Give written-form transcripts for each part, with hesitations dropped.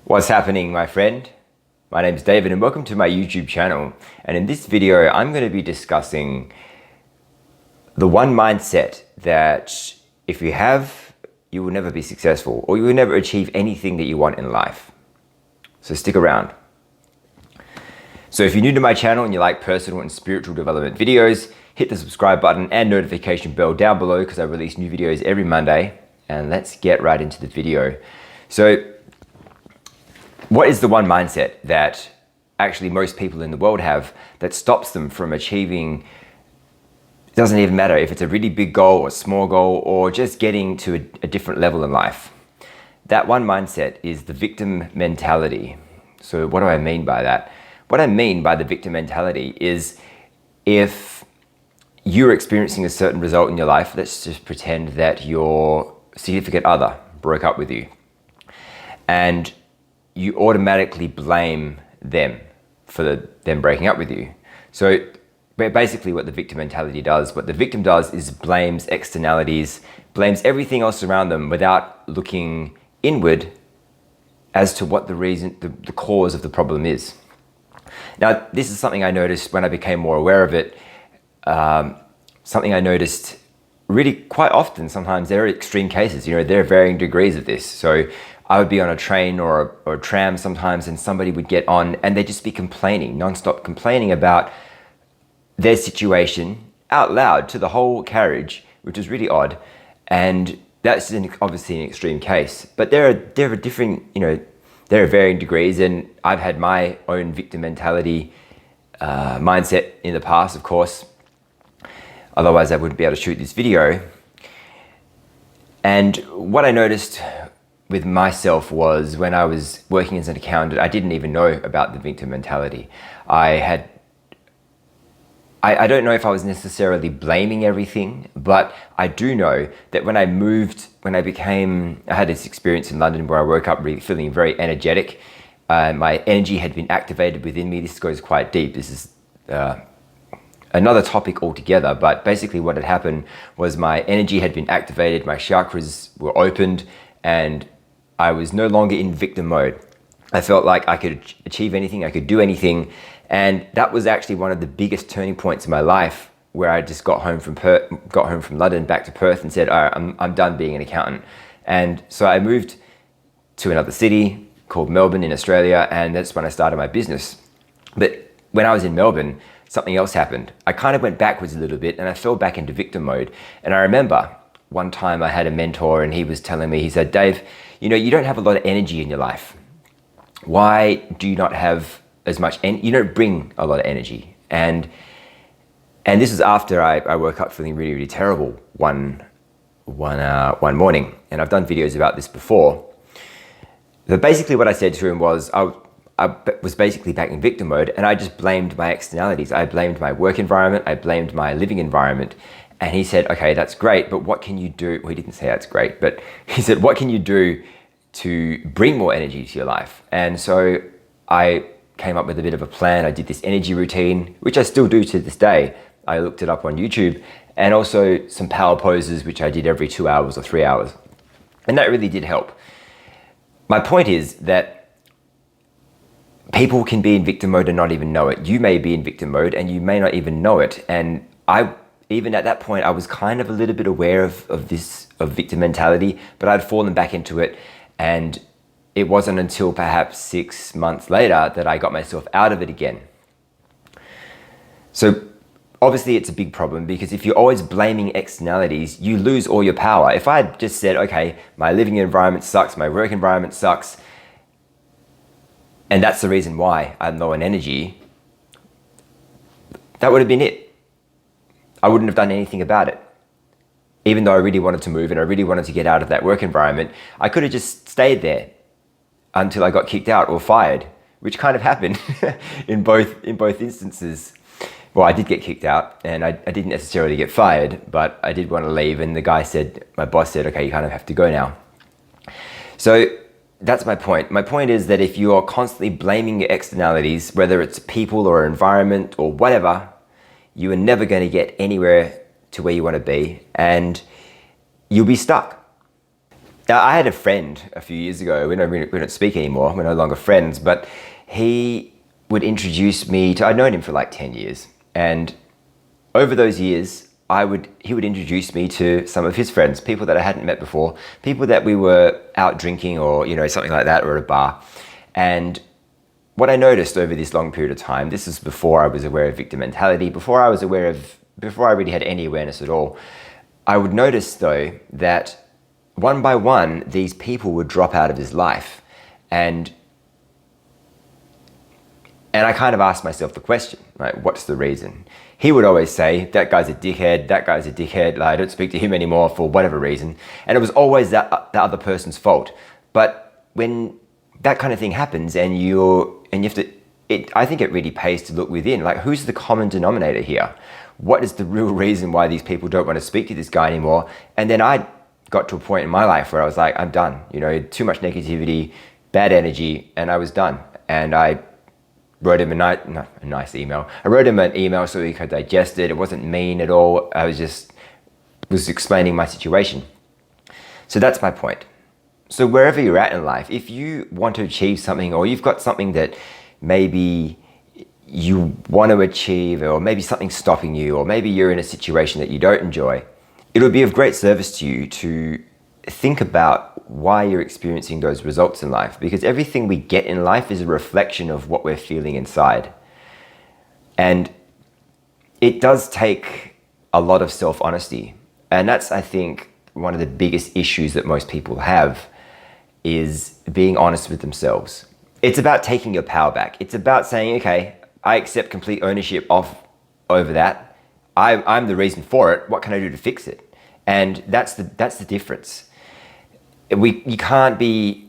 What's happening, my friend? My name is David and welcome to my YouTube channel. And in this video, I'm going to be discussing the one mindset that if you have, you will never be successful or you will never achieve anything that you want in life. So stick around. So if you're new to my channel and you like personal and spiritual development videos, hit the subscribe button and notification bell down below because I release new videos every Monday. And let's get right into the video. So what is the one mindset that actually most people in the world have that stops them from achieving? It doesn't even matter if it's a really big goal or a small goal or just getting to a different level in life. That one mindset is the victim mentality. So what do I mean by that? What I mean by the victim mentality is if you're experiencing a certain result in your life, let's just pretend that your significant other broke up with you and you automatically blame them for them breaking up with you. So basically what the victim mentality does, what the victim does is blames externalities, blames everything else around them without looking inward as to what the reason, the cause of the problem is. Now, this is something I noticed when I became more aware of it, something I noticed really quite often. Sometimes there are extreme cases, there are varying degrees of this. So I would be on a train or a tram sometimes and somebody would get on and they'd just be complaining, non-stop complaining about their situation out loud to the whole carriage, which is really odd. And that's obviously an extreme case. But there are different, there are varying degrees, and I've had my own victim mentality mindset in the past, of course. Otherwise I wouldn't be able to shoot this video. And what I noticed with myself was when I was working as an accountant, I didn't even know about the victim mentality. I don't know if I was necessarily blaming everything, but I do know that when I had this experience in London where I woke up really feeling very energetic. My energy had been activated within me. This goes quite deep. This is another topic altogether, but basically what had happened was my energy had been activated, my chakras were opened, and I was no longer in victim mode. I felt like I could achieve anything, I could do anything. And that was actually one of the biggest turning points in my life, where I just got home from London back to Perth and said, all right, I'm done being an accountant. And so I moved to another city called Melbourne in Australia, and that's when I started my business. But when I was in Melbourne, something else happened. I kind of went backwards a little bit and I fell back into victim mode. And I remember one time I had a mentor and he was telling me, he said, Dave, you don't have a lot of energy in your life. Why do you not have as much, you don't bring a lot of energy. And this is after I woke up feeling really, really terrible one morning. And I've done videos about this before. But basically what I said to him was, I was basically back in victim mode and I just blamed my externalities. I blamed my work environment, I blamed my living environment. And he said, okay, that's great, but what can you do? Well, he didn't say that's great, but he said, what can you do to bring more energy to your life? And so I came up with a bit of a plan. I did this energy routine, which I still do to this day. I looked it up on YouTube, and also some power poses, which I did every 2 hours or 3 hours. And that really did help. My point is that people can be in victim mode and not even know it. You may be in victim mode and you may not even know it. And even at that point, I was kind of a little bit aware of victim mentality, but I'd fallen back into it. And it wasn't until perhaps 6 months later that I got myself out of it again. So obviously it's a big problem, because if you're always blaming externalities, you lose all your power. If I had just said, okay, my living environment sucks, my work environment sucks, and that's the reason why I'm low in energy, that would have been it. I wouldn't have done anything about it. Even though I really wanted to move and I really wanted to get out of that work environment, I could have just stayed there until I got kicked out or fired, which kind of happened in both instances. Well, I did get kicked out and I didn't necessarily get fired, but I did want to leave. And my boss said, okay, you kind of have to go now. So that's my point. My point is that if you are constantly blaming your externalities, whether it's people or environment or whatever, you are never going to get anywhere to where you want to be, and you'll be stuck. I had a friend a few years ago. We don't speak anymore. We're no longer friends, but he would introduce me to, I'd known him for like 10 years. And over those years, he would introduce me to some of his friends, people that I hadn't met before, people that we were out drinking or, something like that, or at a bar. And what I noticed over this long period of time, this is before I was aware of victim mentality, before I really had any awareness at all, I would notice though that one by one, these people would drop out of his life. And I kind of asked myself the question, like, what's the reason? He would always say, that guy's a dickhead, like, I don't speak to him anymore for whatever reason. And it was always the other person's fault. But when that kind of thing happens and you have to, I think it really pays to look within, like, who's the common denominator here? What is the real reason why these people don't want to speak to this guy anymore? And then I got to a point in my life where I was like, I'm done. Too much negativity, bad energy, and I was done. And I wrote him a nice email. I wrote him an email so he could digest it. It wasn't mean at all. I was explaining my situation. So that's my point. So wherever you're at in life, if you want to achieve something, or you've got something that maybe you want to achieve, or maybe something's stopping you, or maybe you're in a situation that you don't enjoy, it would be of great service to you to think about why you're experiencing those results in life, because everything we get in life is a reflection of what we're feeling inside. And it does take a lot of self-honesty. And that's, I think, one of the biggest issues that most people have, is being honest with themselves. It's about taking your power back. It's about saying, okay, I accept complete ownership over that. I'm the reason for it. What can I do to fix it? And that's the difference. You can't be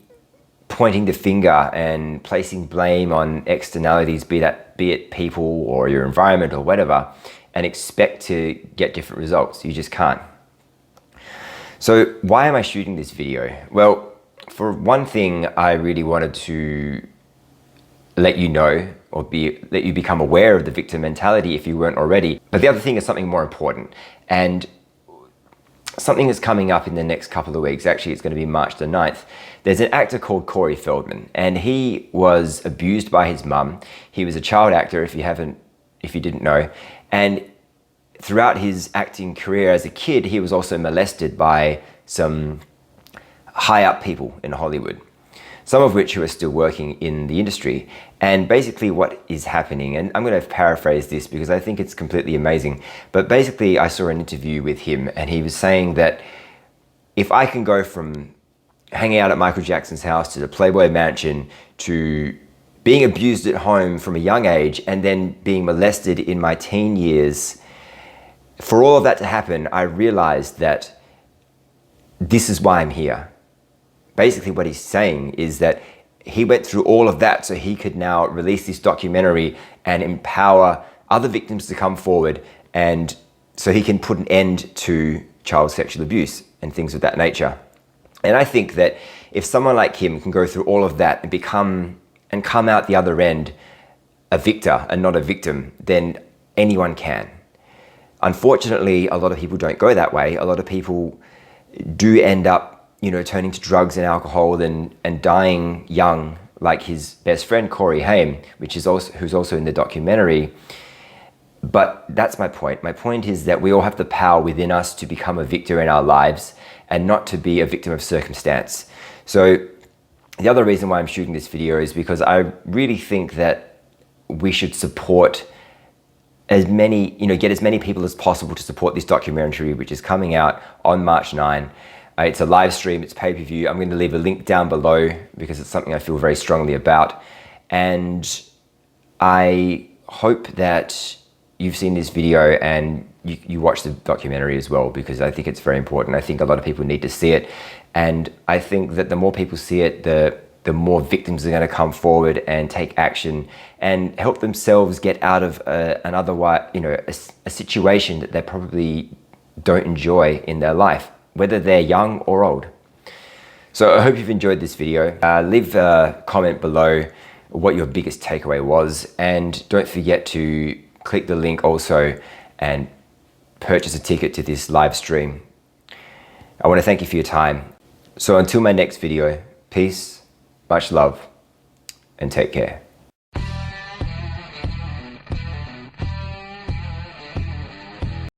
pointing the finger and placing blame on externalities, be it people or your environment or whatever, and expect to get different results. You just can't. So why am I shooting this video? Well, for one thing, I really wanted to let you know, or let you become aware of the victim mentality if you weren't already. But the other thing is something more important, and something that's coming up in the next couple of weeks. Actually, it's going to be March the 9th. There's an actor called Corey Feldman, and he was abused by his mum. He was a child actor, if you didn't know. And throughout his acting career as a kid, he was also molested by some high up people in Hollywood, some of which who are still working in the industry. And basically what is happening, and I'm going to paraphrase this because I think it's completely amazing, but basically I saw an interview with him, and he was saying that if I can go from hanging out at Michael Jackson's house to the Playboy Mansion to being abused at home from a young age and then being molested in my teen years, for all of that to happen, I realized that this is why I'm here. Basically what he's saying is that he went through all of that so he could now release this documentary and empower other victims to come forward, and so he can put an end to child sexual abuse and things of that nature. And I think that if someone like him can go through all of that and come out the other end a victor and not a victim, then anyone can. Unfortunately, a lot of people don't go that way. A lot of people do end up turning to drugs and alcohol and dying young, like his best friend, Corey Haim, who's also in the documentary. But that's my point. My point is that we all have the power within us to become a victor in our lives and not to be a victim of circumstance. So the other reason why I'm shooting this video is because I really think that we should support get as many people as possible to support this documentary, which is coming out on March 9. It's a live stream, it's pay-per-view. I'm going to leave a link down below because it's something I feel very strongly about. And I hope that you've seen this video and you watch the documentary as well, because I think it's very important. I think a lot of people need to see it. And I think that the more people see it, the more victims are going to come forward and take action and help themselves get out of a situation that they probably don't enjoy in their life, whether they're young or old. So I hope you've enjoyed this video. Leave a comment below what your biggest takeaway was, and don't forget to click the link also and purchase a ticket to this live stream. I want to thank you for your time. So until my next video, peace, much love, and take care.